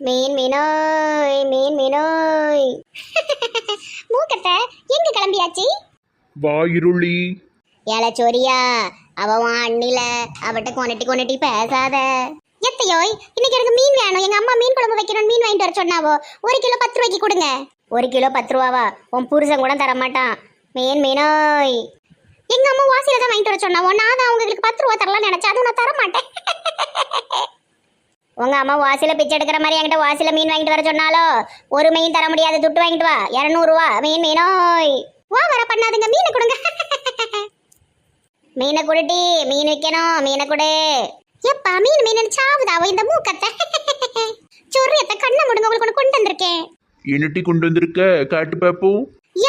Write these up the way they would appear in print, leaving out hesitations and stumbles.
மீன் மீனோய் மீன் மீனோய். மூக்கத்த எங்க கிளம்பியாச்சு? வாயிருளி. ஏல சொரியா, அவன் அண்ணில அவட்ட கொனட்டி பேசாத. எத்தையோய், இன்னைக்கு எனக்கு மீன் வேணும். எங்க அம்மா மீன் குழம்பு வைக்கணும், மீன் வாங்கிட்டு வர சொன்னாவோ. 1 கிலோ 10 ரூபாய்க்கு கொடுங்க. 1 கிலோ 10 ரூபாவா? உன் புருஷன் கூட தர மாட்டான். மீன் மீனோய். எங்க அம்மா வாசியில தான் வாங்கிட்டு வர சொன்னாவோ. நான் தான் அவங்களுக்கு 10 ரூபா தரலாம்னு நினைச்சேன். அதுவும் நான் தர மாட்டேன். உங்க அம்மா வாசில பிச்சை எடுக்கிற மாதிரி என்கிட்ட வாசில மீன் வாங்கிட்டு வர சொன்னாலோ. ஒரு மீன் தர முடியாது, துட்டு வாங்கிட்டு வா. 200 ரூபா. மீன் மீனோய். வா வர பண்ணாதுங்க, மீனை கொடுங்க. மீனை குடுட்டி, மீன் வைக்கணும், மீனை கொடு. எப்பா மீன் மீன் சாவுதாவோ இந்த மூக்கத்தை. சொரியத்தை கண்ணை மூடுங்க, உங்களுக்கு ஒன்று கொண்டு வந்திருக்கேன். என்னட்டி கொண்டு வந்திருக்க? காட்டு பாப்போம்.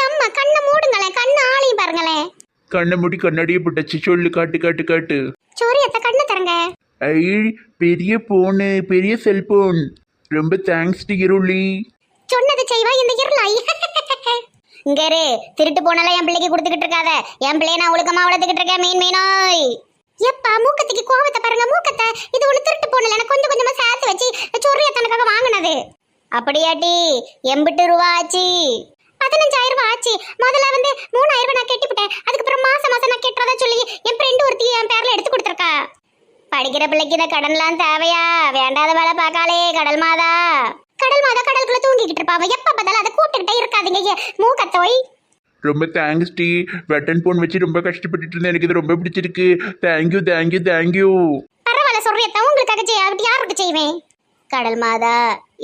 அம்மா கண்ணை மூடுங்களேன், கண்ணு ஆளையும் பாருங்களேன். கண்ணை மூடி கண்ணாடியே போட்டாச்சு. சொல்லு, காட்டு காட்டு காட்டு. சொரியத்தை கண்ணை தரங்க. ஐ, பெரிய போனு, பெரிய செல்போன். ரொம்ப தேங்க்ஸ் டி இருளி. சொன்னது செய்வா இந்த இருளாய். இங்க இரு, திருட்டு போனால என் பிள்ளைக்கு கொடுத்துக்கிட்டு இருக்காத. என் பிள்ளைய நான் ஒழுக்கமா வளர்த்துக்கிட்டு இருக்கேன். மீன் மீனோய். எப்பா மூக்கத்துக்கு கோவத்தை பாருங்க. மூக்கத்தை இது ஒண்ணு திருட்டு போனல, எனக்கு கொஞ்சம் கொஞ்சமா சேர்த்து வச்சு சொரியத்தனுக்காக வாங்கினது. அப்படியாட்டி? 80 ரூபா ஆச்சு. 15,000 ரூபாய் ஆச்சு. முதல்ல வந்து 3,000 ரூபாய் நான் கட்டிவிட்டேன். அதுக்கப்புறம் மாசம் மாசம் நான் கட்டுறதா சொல்லி என் ஃப்ரெண்டு ஒருத்தி என் பேர்ல எடுத்து கொடுத்துருக்கா. படிக்கிற பிள்ளைக்கு இந்த கடன்லாம் தேவையா? வேண்டாத வேலை பார்க்காளே கடல் மாதா. கடல் மாதா கடலுக்குள்ள தூங்கிக்கிட்டு இருப்பாவ. எப்ப பார்த்தாலும் அதை கூப்பிட்டுக்கிட்டே இருக்காதீங்க மூக்கத்தோய். ரொம்ப தேங்க்ஸ் டி. பட்டன் போன் வச்சு ரொம்ப கஷ்டப்பட்டுட்டு இருந்தேன். எனக்கு இது ரொம்ப பிடிச்சிருக்கு. Thank you thank you thank you. பரவாயில்ல சொல்றியத்தான், உங்களுக்காக யாருக்கு செய்வேன். கடல் மாதா,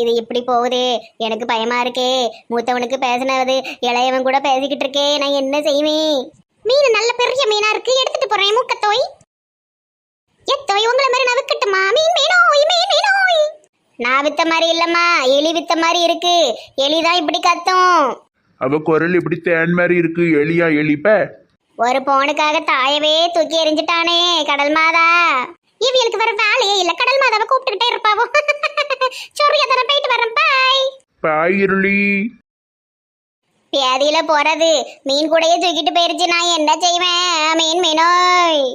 இது இப்படி போகுது, எனக்கு பயமா இருக்கே. மூத்தவனுக்கு பேசினது இளையவன் கூட பேசிக்கிட்டு இருக்கே, நான் என்ன செய்வேன்? மீன் நல்ல பெரிய மீனா இருக்கு, எடுத்துட்டு போறேன். மூக்கத்தோய் எத்தோய், உங்களை மாதிரி நான் விக்கட்டுமா? மீன் மீனோய் மீன் மீனோய். நான் வித்த மாதிரி இல்லம்மா, எலி வித்த மாதிரி இருக்கு. எலிதான் இப்படி கத்தும். அவ குரல் இப்படி தேன் மாதிரி இருக்கு. எலியா எலிப்ப? ஒரு போனுக்காக தாயவே தூக்கி எறிஞ்சிட்டானே கடல் மாதா. இவங்களுக்கு வேற வேலையே இல்ல, கடல் மாதாவை கூப்பிட்டுக்கிட்டே இருப்பாவோ. சொரியத்தனை போயிட்டு வரேன். பாய் பாய் இருளி. பேதியில போறது மீன் கூடையே தூக்கிட்டு போயிருச்சு. நான் என்ன செய்வேன்? மீன் மீனோய்.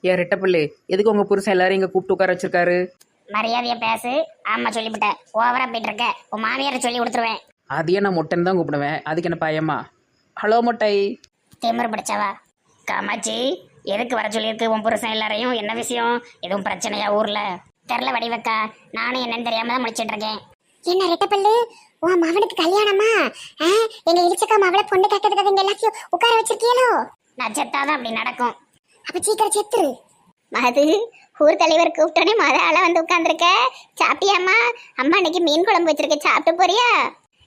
ஏன் ரெட்டப்பிள்ளை, எதுக்கு உங்கள் புருஷன் எல்லாரும் இங்கே கூப்பிட்டு உட்கார வச்சிருக்காரு? மரியாதையை பேசு. ஆமா சொல்லிவிட்டேன். ஓவரா போயிட்டு இருக்க. உன் மாமியாரை சொல்லி கொடுத்துருவேன். அதையே நான் மொட்டைன்னு தான் கூப்பிடுவேன். அதுக்கு என்ன பயமா? ஹலோ மொட்டை. திமிரு பிடிச்சவா. காமாச்சி, எதுக்கு வர சொல்லியிருக்கு உன் புருஷன் எல்லாரையும்? என்ன விஷயம்? எதுவும் பிரச்சனையா ஊர்ல? தெரில வடிவக்கா, நானும் என்னன்னு தெரியாம தான் முடிச்சிட்டு இருக்கேன். என்ன ரெட்டப்பள்ளு, உன் மகனுக்கு கல்யாணமா? எங்க இடிச்சக்கா மவளை பொண்ணு கேட்டதுக்காக எங்க எல்லாத்தையும் உட்கார வச்சிருக்கீங்களோ? நான் செத்தாதான் அப்படி நடக்கும். அப்ப சீக்கிரம் செத்துரு. மது, ஊர் தலைவர் கூப்பிட்டோன்னே ஆள வந்து உட்காந்துருக்க. சாப்பிட்டியாம்மா? அம்மா இன்னைக்கு மீன் குழம்பு வச்சிருக்க, சாப்பிட்டு போறியா?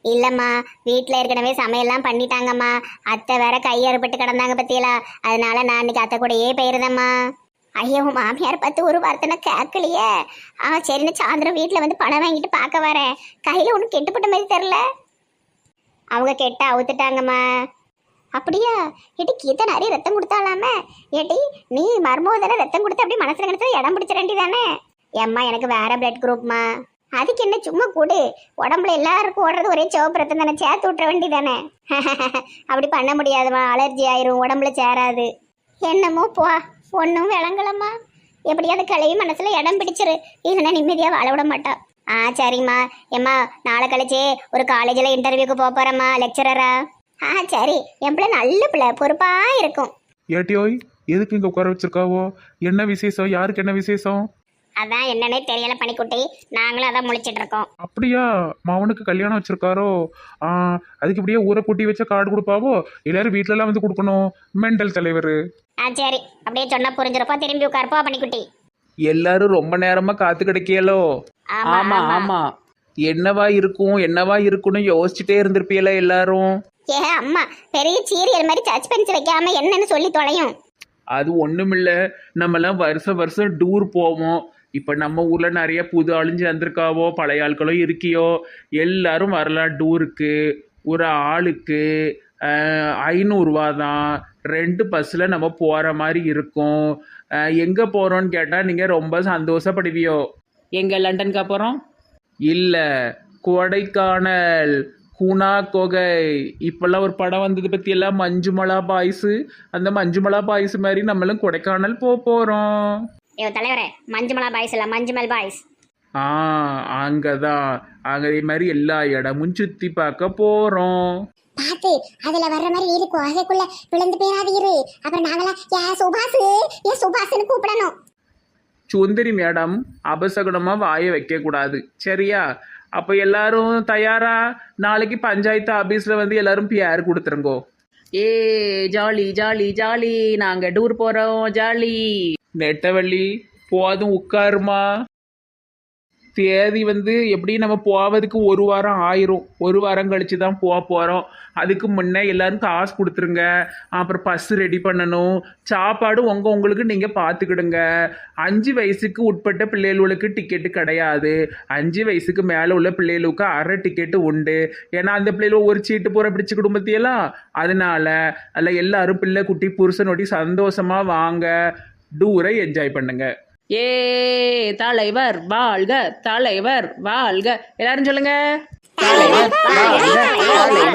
இல்லம்மா, வீட்டில் ஏற்கனவே சமையல்லாம் பண்ணிட்டாங்கம்மா. அத்தை வேற கையறுபட்டு கிடந்தாங்க பத்தியலா, அதனால நான் இன்னைக்கு அத்தை கூடயே போயிருந்தேம்மா. ஐயோ, மாமியார் பார்த்து ஒரு வார்த்தை கேட்கலையே. சரின்னு சாயந்தரம் வீட்டில் வந்து பணம் வாங்கிட்டு பார்க்க வரேன். கையில் ஒன்றும் கெட்டுப்பட்ட மாதிரி தெரில. அவங்க கெட்ட அவுத்துட்டாங்கம்மா. அப்படியா? ஏட்டி கீதா நிறைய ரத்தம் கொடுத்தாலாமே. ஏட்டி நீ மர்மோதன ரத்தம் கொடுத்து அப்படி மனசுல கிடச்சது இடம் பிடிச்ச வேண்டி தானே? ஏம்மா, எனக்கு வேற பிளட் குரூப்மா. அதுக்கு என்ன, சும்மா கூடு. உடம்புல எல்லாருக்கும் ஓடுறது ஒரே சிவப்பு ரத்தம் தானே, சேர்த்து விட்டுற வேண்டி தானே. அப்படி பண்ண முடியாதுமா, அலர்ஜி ஆயிரும், உடம்புல சேராது. என்னமோ போ, ஒன்றும் விளங்கலம்மா. எப்படியாவது கிளவி மனசுல இடம் பிடிச்சிரு, இல்லைன்னா நிம்மதியாக வாழ விட மாட்டா. சரிம்மா. ஏம்மா, நாளை கழிச்சு ஒரு காலேஜில் இன்டர்வியூக்கு போறேம்மா, லெக்சரரா. சரி, என் பிள்ளை நல்ல பிள்ளை, பொறுப்பா இருக்கும். ஏட்டியோய், எதுக்கு இங்க உட்கார வச்சிருக்காவோ? என்ன விசேஷம்? யாருக்கு என்ன விசேஷம்? அதான் என்னன்னே தெரியல பனிக்குட்டி, நாங்களும் அதான் முழிச்சிட்டு இருக்கோம். அப்படியா? மவனுக்கு கல்யாணம் வச்சிருக்காரோ? அதுக்கு இப்படியே ஊரை கூட்டி வச்ச கார்டு கொடுப்பாவோ? எல்லாரும் வீட்டுல எல்லாம் வந்து கொடுக்கணும். மெண்டல் தலைவர். சரி, அப்படியே சொன்னா புரிஞ்சிருப்பா. திரும்பி உட்காருப்பா பனிக்குட்டி. எல்லாரும் ரொம்ப நேரமா காத்து கிடைக்கலோ? ஆமா ஆமா. என்னவா இருக்கும்னு யோசிச்சுட்டே இருந்திருப்பீல எல்லாரும். அம்மா, பெரிய சீரியல் மாதிரி சஸ்பென்ஸ் வைக்காம என்னன்னு சொல்லி தொலையும். அது ஒண்ணுமில்ல, நம்மலாம் வருஷம் டூர் போவோம். இப்போ நம்ம ஊரில் நிறைய புது ஆளுஞ்சு வந்திருக்காவோ, பழைய ஆட்களும் இருக்கியோ. எல்லாரும் வரலாம் டூருக்கு. ஒரு ஆளுக்கு 500 ரூபா தான். 2 பஸ்ஸில் நம்ம போகிற மாதிரி இருக்கும். எங்கே போகிறோன்னு கேட்டால் நீங்கள் ரொம்ப சந்தோஷப்படுவியோ. எங்கே லண்டனுக்கு அப்புறம்? இல்லை, கொடைக்கானல், குணா கொகை. இப்போல்லாம் ஒரு படம் வந்தது பற்றியெல்லாம், மஞ்சுமலா பாய்ஸு. அந்த மஞ்சுமலா பாய்ஸ் மாதிரி நம்மளும் கொடைக்கானல் போகிறோம். ஐயோ தலைவரே, மஞ்சுமலா பாய்ஸ் இல்ல, மஞ்சுமல் பாய்ஸ். ஆ அங்கதான். அதே மாதிரி எல்லா இடமும் சுத்தி பார்க்க போறோம். பார்த்து அதுல வர்ற மாதிரி இருக்கும், அதுக்குள்ள விழுந்து போயிடாது இரு. அப்புறம் நாங்களா ஏ சுபாஷ்னு கூப்பிடணும். சுந்தரி மேடம் அபசகுணமா வாயை வைக்க கூடாது, சரியா? அப்ப எல்லாரும் தயாரா? நாளைக்கு பஞ்சாயத்து ஆபீஸ்ல வந்து எல்லாரும் பேர் கொடுத்துருங்கோ. ஏ ஜாலி ஜாலி ஜாலி, நாங்கள் டூர் போகிறோம் ஜாலி. நெட்டவள்ளி போதும் உட்காருமா. தேதி வந்து எப்படி நம்ம போவதுக்கு 1 வாரம் ஆயிரும். 1 வாரம் கழிச்சு தான் போகிறோம். அதுக்கு முன்னே எல்லாரும் காசு கொடுத்துருங்க. அப்புறம் பஸ் ரெடி பண்ணணும். சாப்பாடு உங்களுக்கு நீங்கள் பார்த்துக்கிடுங்க. 5 வயசுக்கு உட்பட்ட பிள்ளைகளுக்கு டிக்கெட்டு கிடையாது. 5 வயசுக்கு மேலே உள்ள பிள்ளைகளுக்கு அரை டிக்கெட்டு உண்டு. ஏன்னா அந்த பிள்ளைகள் ஒரு சீட்டு பூரா பிடிச்சி குடும்பத்தையெல்லாம். அதனால அதில் எல்லாரும் பிள்ளை குட்டி புருஷனோட்டி சந்தோஷமாக வாங்க, டூரை என்ஜாய் பண்ணுங்க. ஏ தலைவர் வாழ்க, தலைவர் வாழ்க, எல்லாரும் சொல்லுங்க. தலைவர் வாழ்க,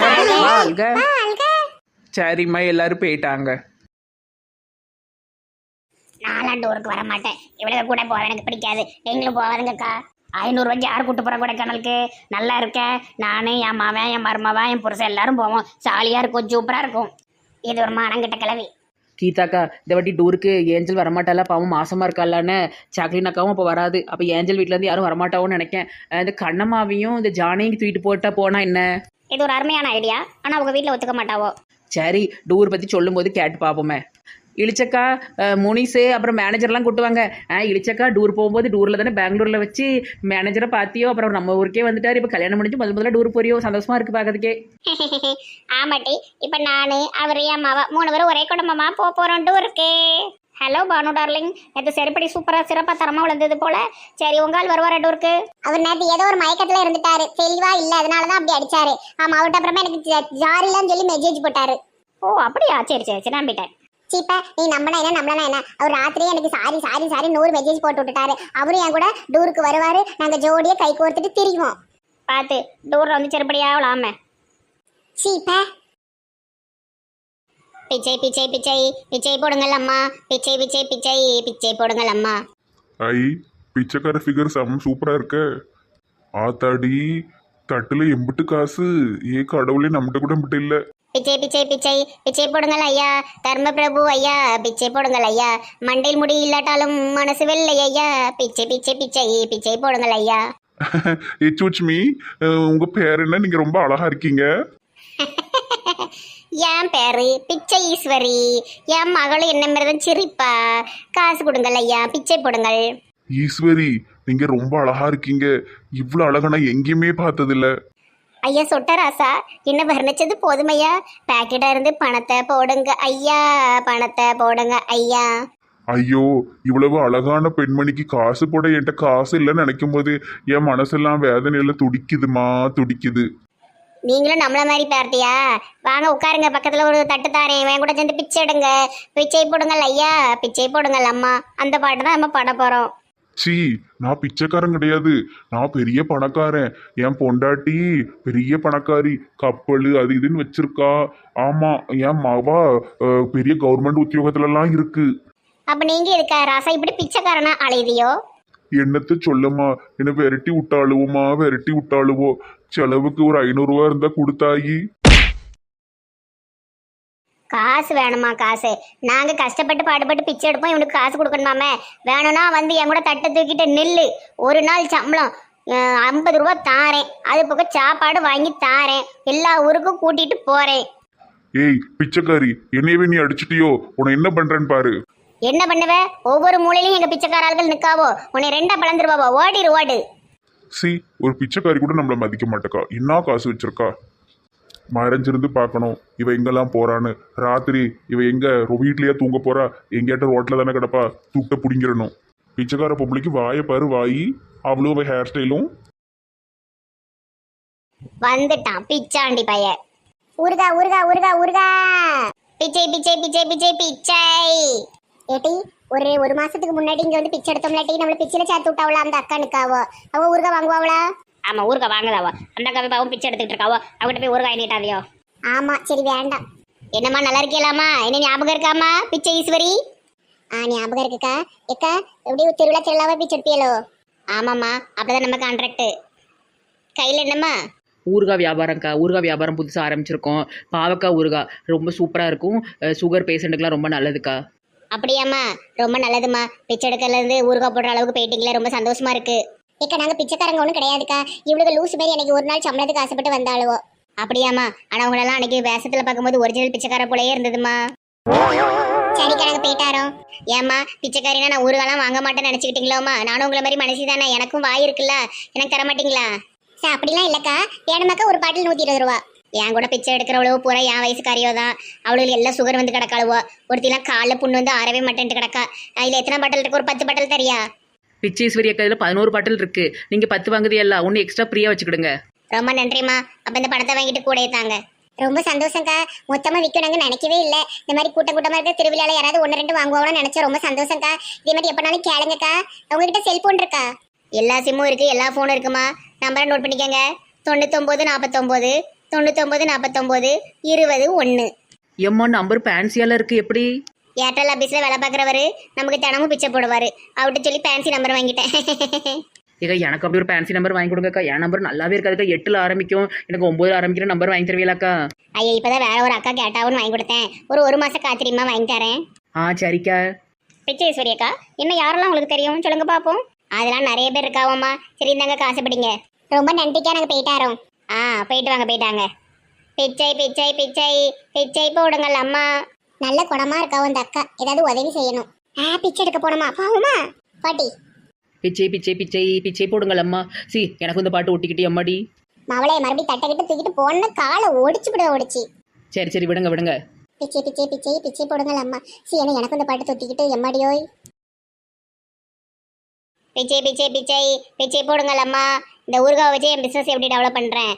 தலைவர் வாழ்க. சரிம்மா, எல்லாரும் போயிட்டாங்க. நான்லாம் டூருக்கு வர மாட்டேன். இவ்வளவு கூட போக எனக்கு பிடிக்காது. நீங்களும் போவாருங்கக்கா. 500 ரூபாய்க்கு யார் கூட்டு போற கொடைக்கானலுக்கு? நல்லா இருக்கேன் நானு, என் மவன், என் மருமவன், என் புருஷன் எல்லாரும் போவோம். ஜாலியா இருக்கும், சூப்பரா இருக்கும். இது ஒரு மானங்கிட்ட கிளவி. கீதாக்கா இந்த வாட்டி டூருக்கு ஏஞ்சல் வரமாட்டாளா, பாவம் மாசமா இருக்காளான்னு. சாக்லின் அக்காவும் அப்போ வராது. அப்போ ஏஞ்சல் வீட்டிலேருந்து யாரும் வரமாட்டாவோன்னு நினைக்கேன். இந்த கண்ணம்மாவையும் இந்த ஜானையும் தூக்கிட்டு போட்டா போனா என்ன? இது ஒரு அருமையான ஐடியா. ஆனா அவங்க வீட்டில் ஒத்துக்க மாட்டாவோ. சரி, டூர் பற்றி சொல்லும்போது கேட்டு பார்ப்போமே. இளிச்சக்கா, முனிஸு, அப்புறம் மேனேஜர்லாம் கூட்டுவாங்க. இளிச்சக்கா டூர் போகும்போது டூரில் தானே பெங்களூரில் வச்சு மேனேஜரை பார்த்தியோ, அப்புறம் நம்ம ஊருக்கே வந்துட்டார். இப்போ கல்யாணம் முடிஞ்சு முதல்ல டூர் போறியோ, சந்தோஷமா இருக்கு பார்க்கறதுக்கே. ஆமாட்டி, இப்ப நானு அவர் என் மாவா 3 பேரும் ஒரே குடும்பமா போறோம் டூருக்கு. ஹலோ பானு டார்லிங், நேற்று செருப்படி சூப்பரா சிறப்பா தரமா விழுந்தது போல. சரி, உங்கால் வருவாரா டூருக்கு? அவர் நேற்று ஏதோ ஒரு மயக்கத்துல இருந்துட்டாரு, தெளிவா இல்ல, அதனாலதான் அப்படி அடிச்சாரு. ஆமா, அவர்கிட்ட அப்புறமா எனக்கு ஜாரிலான்னு சொல்லி மெசேஜ் போட்டாரு. ஓ அப்படியா? சரி சரி சரி, நம்பிட்டேன். சீப்பா, நீ நம்பினா என்ன நம்பலனா என்ன? அவர் ராத்திரியே எனக்கு சாரி 100 மெசேஜ் போட்டு விட்டுட்டாரு. அவரும் என் கூட டூருக்கு வருவாரு, நாங்க ஜோடியா கை கோர்த்துட்டு திரிவோம். பார்த்து டூர்ல வந்து செருப்படியா விழாம. சீப்பா, பிச்சை பிச்சை பிச்சை பிச்சை போடுங்கள் அம்மா, பிச்சை பிச்சை பிச்சை பிச்சை போடுங்கள் அம்மா. ஐ பிச்சைக்கார ஃபிகர் செம்ம சூப்பரா இருக்க. ஆத்தாடி, தட்டுல எம்பிட்டு காசு! ஏ கடவுளே, நம்மகிட்ட கூட எம்பிட்டு இல்ல. பிச்சை பிச்சை பிச்சை பிச்சை போடுங்கள் ஐயா, தர்ம பிரபு ஐயா, பிச்சை போடுங்கள் ஐயா. மண்டையில் முடி இல்லாட்டாலும் மனசு வெள்ளை ஐயா, பிச்சை பிச்சை பிச்சை பிச்சை போடுங்கள் ஐயா. எச்சுச்மி, உங்க பேர் என்ன? நீங்க ரொம்ப அழகா இருக்கீங்க. என் பேரு பிச்சை ஈஸ்வரி. என் மகளும் என்ன மாதிரிதான் சிரிப்பா. காசு கொடுங்கள் ஐயா, பிச்சை போடுங்கள். ஈஸ்வரி, நீங்க ரொம்ப அழகா இருக்கீங்க. இவ்வளவு அழகா நான் எங்கேயுமே பார்த்ததில்ல. ஐயா சொட்டராசா, என்ன வர்ணிச்சது போதுமையா? பேக்கெட்டா இருந்து பணத்தை போடுங்க ஐயா, பணத்தை போடுங்க ஐயா. ஐயோ, இவ்வளவு அழகான பெண்மணிக்கு காசு போட என்கிட்ட காசு இல்லைன்னு நினைக்கும் போது என் மனசெல்லாம் வேதனையில துடிக்குதுமா, துடிக்குது. நீங்களும் நம்மள மாதிரி பார்த்தியா? வாங்க உட்காருங்க, பக்கத்துல ஒரு தட்டு தாரேன், என் கூட சேர்ந்து பிச்சை எடுங்க. பிச்சை போடுங்கள் ஐயா, பிச்சை போடுங்கள் அம்மா. அந்த பாட்டு தான் நம்ம பாட போறோம். சீ, நான் பிச்சைக்காரன் கிடையாது, நான் பெரிய பணக்காரன். என் பொண்டாட்டி பெரிய பணக்காரி, கப்பல் அது இதுன்னு வச்சிருக்கா. ஆமா, என் மவா பெரிய கவர்மெண்ட் உத்தியோகத்துலலாம் இருக்கு. அப்ப நீங்க இருக்கா ராசா இப்படி பிச்சைக்காரனா அலைதியோ? என்னத்த சொல்லம்மா, என்ன விரட்டி விட்டாளுவோமா, விரட்டி விட்டாளுவோ. செலவுக்கு ஒரு 500 ரூபா இருந்தா கொடுத்தாயி. காசு வேணுமா? காசு நாங்க கஷ்டப்பட்டு பாடுபட்டு பிச்சை எடுப்போம், இவனுக்கு காசு கொடுக்கணுமாமே? வேணும்னா வந்து என் கூட தட்டை தூக்கிட்டு நில்லு. ஒரு நாள் சம்பளம் 50 ரூபா தாரேன், அது போக சாப்பாடு வாங்கி தாரேன், எல்லா ஊருக்கும் கூட்டிட்டு போறேன். ஏய் பிச்சைக்காரி, என்னையவே நீ அடிச்சிட்டியோ? உன்னை என்ன பண்றேன்னு பாரு. என்ன பண்ணுவ? ஒவ்வொரு மூலையிலும் எங்க பிச்சைக்கார ஆள்கள் நிக்காவோ, உன்னை 2 பிளந்துருவாவோ. ஓடிரு ஓடு. சி, ஒரு பிச்சைக்காரி கூட நம்மள மதிக்க மாட்டேக்கா. என்ன காசு வச்சிருக்கா? மறைஞ்சிருந்து பார்க்கணும் இவ எங்கெல்லாம் போறான்னு. ராத்திரி இவ எங்க வீட்லயா தூங்க போறா? எங்கேயாட்ட ரோட்ல தானே கிடப்பா, தூக்கிட்ட பிடிங்கிடணும். பிச்சைக்கார பொம்பளைக்கு வாயை பாரு, வாயி. அவ்வளோ ஹேர் ஸ்டைலும் வந்துட்டான் பிச்சாண்டி பைய. ஊருகா ஊருகா ஊருகா ஊருகா. பிச்சை பிச்சை பிச்சை பிச்சை பிச்சை. ஏட்டி, ஒரு மாசத்துக்கு முன்னாடி இங்க வந்து பிச்சை எடுத்தோம்லாட்டி நம்மள பிச்சையில சேர்த்து விட்டாவளா அந்த அக்கா நிக்காவோ? அவ ஊருகா வாங்குவாவளா? ஆமா, ஊருக்கா வாங்குதாவோ. அந்த கவி பாவம் பிச்சை எடுத்துக்கிட்டு இருக்காவோ, அவகிட்ட போய் ஊருகாய் நீட்டாதியோ. ஆமா, சரி வேண்டாம். என்னம்மா நல்லா இருக்கலாமா? என்ன ஞாபகம் இருக்காமா பிச்சை ஈஸ்வரி? ஞாபகம் இருக்குக்கா. எக்கா எப்படி திருவிழா திருவிழாவா போய் சொற்பியலோ? ஆமாம்மா, அப்படிதான் நம்ம கான்ட்ராக்ட். கையில் என்னம்மா? ஊறுகாய் வியாபாரம்க்கா. ஊறுகாய் வியாபாரம் புதுசாக ஆரம்பிச்சிருக்கோம். பாவக்காய் ஊறுகாய் ரொம்ப சூப்பராக இருக்கும். சுகர் பேஷண்ட்டுக்கெலாம் ரொம்ப நல்லதுக்கா. அப்படியாம்மா, ரொம்ப நல்லதும்மா. பிச்சை எடுக்கிறதுலேருந்து ஊறுகாய் போடுற அளவுக்கு போயிட்டீங்களே, ரொம்ப சந்தோஷமா இருக்கு. ஏக்கா நாங்க பிச்சைக்காரங்க ஒன்றும் கிடையாதுக்கா. இவளுக்கு லூசு மாரி எனக்கு ஒரு நாள் சம்பளத்துக்கு ஆசைப்பட்டு வந்தாளுவோ. அப்படியாம்மா, ஆனால் உங்களெல்லாம் அன்னைக்கு வேஷத்தில் பார்க்கும்போது ஒரிஜினல் பிச்சைக்கார போலயே இருந்ததுமா. சரிக்கா நாங்க போயிட்டாரோம். ஏம்மா, பிச்சைக்காரினா நான் ஊறுகாலாம் வாங்க மாட்டேன்னு நினச்சிக்கிட்டீங்களோம்மா? நானும் உங்களை மாதிரி மனசு தானே, எனக்கும் வாய் இருக்குல்ல, எனக்கு தர மாட்டீங்களா? சார் அப்படிலாம் இல்லக்கா. வேணுமாக்கா ஒரு பாட்டில் 120 ரூபா. என் கூட பிச்சை எடுக்கிறவளோ பூரா என் வயசுக்காரியோ தான். அவளுக்கு எல்லாம் சுகர் வந்து கிடக்காளுவோ. ஒருத்திலாம் காலில் புண்ணு வந்து ஆறவே மாட்டேன்ட்டு கிடக்கா. அதில் எத்தனை பாட்டில் இருக்கு? ஒரு 10 பாட்டில் தெரியா? பிச்சேஸ்வரி அக்கா இதில் 11 பாட்டில் இருக்குது. நீங்கள் 10 வாங்குதே எல்லாம் ஒன்று எக்ஸ்ட்ரா ஃப்ரீயாக வச்சுக்கிடுங்க. ரொம்ப நன்றிம்மா. அப்போ இந்த பணத்தை வாங்கிட்டு கூட தாங்க. ரொம்ப சந்தோஷம்க்கா. மொத்தமா விற்கணுங்க நினைக்கவே இல்லை. இந்த மாதிரி கூட்டமா இருக்க திருவிழால யாராவது 1-2 வாங்குவாங்கன்னு நினைச்சா ரொம்ப சந்தோஷம்க்கா. இதே மாதிரி எப்பனாலும் கேளுங்கக்கா. உங்ககிட்ட செல்போன் இருக்கா? எல்லா சிம்மும் இருக்குது, எல்லா ஃபோனும் இருக்குமா. நம்பரை நோட் பண்ணிக்கோங்க. 99 49 99 49 20 1. எம்மா நம்பர் ஃபேன்சியால இருக்குது. எப்படி? ஏர்டெல் ஆஃபீஸில் வேலை பார்க்குறவர் நமக்கு தினமும் பிச்சை போடுவார். அவர்கிட்ட சொல்லி ஃபேன்சி நம்பர் வாங்கிட்டேன். ஏக்கா எனக்கு அப்படி ஒரு ஃபேன்சி நம்பர் வாங்கி கொடுங்கக்கா. என் நம்பர் நல்லாவே இருக்காதுக்கா. 8ல் ஆரம்பிக்கும். எனக்கு 9 ஆரம்பிக்கிற நம்பர் வாங்கி தருவீங்களாக்கா? ஐயா, இப்போதான் வேற ஒரு அக்கா கேட்டாவும் வாங்கி கொடுத்தேன். ஒரு மாதம் காத்திரிமா வாங்கி தரேன். சரிக்கா. பிச்சேஸ்வரி அக்கா, இன்னும் யாரெல்லாம் உங்களுக்கு தெரியும் சொல்லுங்க பார்ப்போம். அதெல்லாம் நிறைய பேர் இருக்காவோம்மா. சரி இந்தாங்க காசு பிடிங்க. ரொம்ப நன்றிக்கா. நாங்க போயிட்டாரோம். போயிட்டு வாங்க, போயிட்டாங்க. பிச்சை பிச்சை பிச்சை பிச்சை போடுங்கள் அம்மா. நல்ல குணமா இருக்கா அந்த அக்கா. ஏதாவது உதவி செய்யணும். பிச்சை எடுக்க போனோமா பாவமா பாட்டி. பிச்சை பிச்சை பிச்சை பிச்சை போடுங்கள் அம்மா. எனக்கு இந்த பாட்டு ஒட்டிக்கிட்டு அம்மாடி. மவளை மறுபடியும் தட்டக்கிட்டு தூக்கிட்டு போன காலை ஒடிச்சு. சரி விடுங்க விடுங்க. பிச்சை பிச்சை பிச்சை பிச்சை போடுங்கள் அம்மா. எனக்கு இந்த பாட்டு தொத்திக்கிட்டு எம்மாடியோய். பிச்சை பிச்சை பிச்சை பிச்சை போடுங்கள் அம்மா. இந்த ஊறுகாய் வச்சு என் பிஸ்னஸ் எப்படி டெவலப் பண்ணுறேன்.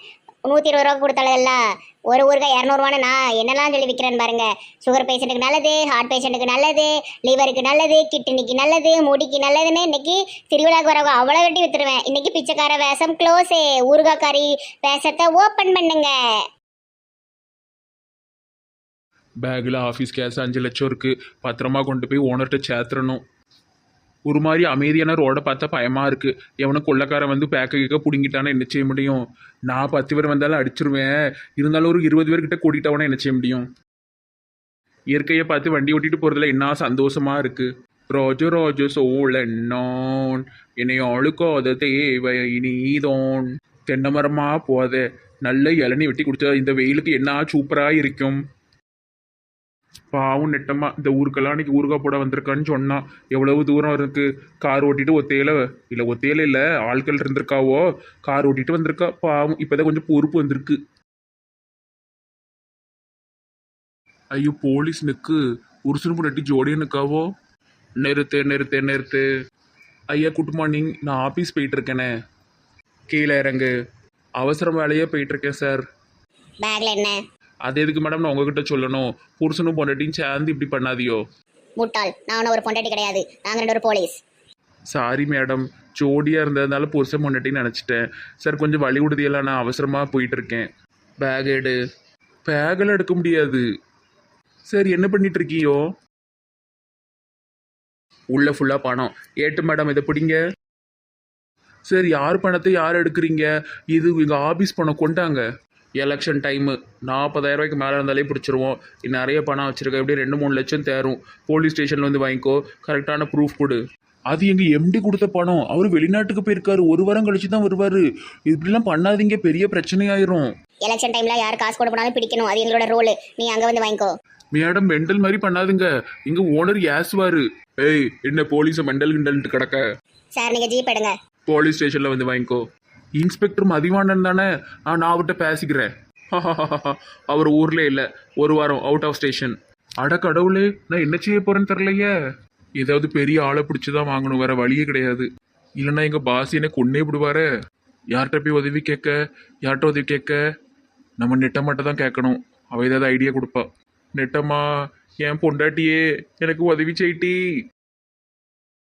120 ரூபா கொடுத்தாலும் ஒரு ஊறுகாய் 200 நான் என்னெல்லாம் சொல்லி விற்கிறேன்னு பாருங்க. சுகர் பேஷண்ட்டுக்கு நல்லது, ஹார்ட் பேஷண்ட்டுக்கு நல்லது, லிவருக்கு நல்லது, கிட்னிக்கு நல்லது, முடிக்கு நல்லதுன்னு இன்னைக்கு திருவிழாக்கு வரவங்க அவ்வளோ வெட்டி வித்துருவேன். இன்னைக்கு பிச்சைக்கார வேஷம் க்ளோஸு. ஊறுகாய்க்காரி வேஷத்தை ஓப்பன் பண்ணுங்க. பேக்கில் ஆஃபீஸ் கேஸ் 5 லட்சம் இருக்குது. பத்திரமா கொண்டு போய் ஓனர்கிட்ட சேர்த்துறணும். ஒரு மாதிரி அமைதியான ரோடை பார்த்தா பயமாக இருக்குது. எவனை கொள்ளக்காரன் வந்து பேக்க கேட்க பிடுங்கிட்டானா என்ன செய்ய முடியும்? நான் 10 பேர் வந்தாலும் அடிச்சிருவேன். இருந்தாலும் ஒரு 20 பேர்கிட்ட கூட்டிகிட்டவனா என்ன செய்ய முடியும்? இயற்கையை பார்த்து வண்டி ஓட்டிட்டு போகிறதுல என்ன சந்தோஷமாக இருக்குது. ரோஜோ ரோஜோ சோழன்னோன் என்னை அழுக்காத தேவை நீதோன். தென்னை மரமாக போத நல்ல இளநீ வெட்டி குடிச்சா இந்த வெயிலுக்கு என்ன சூப்பராக இருக்கும். பாவும் நெட்டமா இந்த ஊருக்கெல்லாம் அன்றைக்கி ஊறுகாய் போட வந்திருக்கான்னு சொன்னான். எவ்வளவு தூரம் இருக்குது. கார் ஓட்டிட்டு ஒத்தையில இல்லை ஆட்கள் இருந்திருக்காவோ. கார் ஓட்டிட்டு வந்திருக்கா. பாவம் இப்போதான் கொஞ்சம் பொறுப்பு வந்திருக்கு. ஐயோ, போலீஸ் நிற்கு. உருசுன்னு பொண்ணு ஜோடியா நிற்காவோ. நிறுத்து. ஐயா குட் மார்னிங். நான் ஆஃபீஸ் போயிட்டு இருக்கேனே. கீழே இறங்கு. அவசரம் வேலையே போயிட்டு இருக்கேன் சார். பேக்ல என்ன? அது எதுக்கு மேடம் நான் உங்ககிட்ட சொல்லணும்? புருஷனும் பொண்டாட்டியும் சேர்ந்து இப்படி பண்ணாதியோ. முட்டாள், நான் ஒரு பொண்டாட்டி கிடையாது. நாங்கள் 2 போலீஸ். சாரி மேடம், ஜோடியாக இருந்ததுனால புருஷன் பொண்டாட்டின்னு நினச்சிட்டேன். சார் கொஞ்சம் வழி விடுதியெல்லாம், நான் அவசரமாக போயிட்டு இருக்கேன். பேக் எடு. பேக்கெல்லாம் எடுக்க முடியாது. சார் என்ன பண்ணிட்டு இருக்கியோ? உள்ள ஃபுல்லாக பணம். ஏட்டு மேடம் இதை பிடிங்க. சார் யார் பணத்தை யார் எடுக்கிறீங்க? இது எங்கள் ஆஃபீஸ் பணம், கொண்டாங்க. எலெக்ஷன் டைமு 40,000 ரூபாய்க்கு மேலே இருந்தாலே பிடிச்சிருவோம். நிறைய பணம் வச்சுருக்க, எப்படியும் 2-3 லட்சம் தேரும். போலீஸ் ஸ்டேஷனில் வந்து வாங்கிக்கோ. கரெக்டான ப்ரூஃப் கொடு. அது எங்கள் எம்டி கொடுத்த பணம். அவர் வெளிநாட்டுக்கு போயிருக்காரு. 1 வாரம் கழிச்சு தான் வருவார். இப்படிலாம் பண்ணாதீங்க, பெரிய பிரச்சனையாயிரும். எலெக்ஷன் டைமில் யார் காசு கொடு போனாலும் பிடிக்கணும். அது எங்களோட ரோல். நீ அங்கே வந்து வாங்கிக்கோ. மேடம் மெண்டல் மாதிரி பண்ணாதுங்க. எங்கள் ஓனர் ஏசுவார். ஏய் என்ன போலீஸை மெண்டல் கிண்டல்ட்டு கிடக்க. சார் நீங்கள் ஜீப் எடுங்க. போலீஸ் ஸ்டேஷனில் வந்து வாங்கிக்கோ. இன்ஸ்பெக்டர் மதிவாணன் தானே? நான் அவர்கிட்ட பேசிக்கிறேன். அவர் ஊரில் இல்லை, 1 வாரம் அவுட் ஆஃப் ஸ்டேஷன். அட கடவுளே, நான் என்ன செய்ய போகிறேன்னு தெரிலையே. ஏதாவது பெரிய ஆளை பிடிச்சி தான் வாங்கணும், வேறு வழியே கிடையாது. இல்லைன்னா எங்கள் பாஸ் என்னை கொன்னே விடுவாரு. யார்கிட்ட போய் உதவி கேட்க? நம்ம நெட்டமாட்ட தான் கேட்கணும். அவள் ஏதாவது ஐடியா கொடுப்பா. நெட்டம்மா, என் பொண்டாட்டியே எனக்கு உதவி செய்யிட்டி.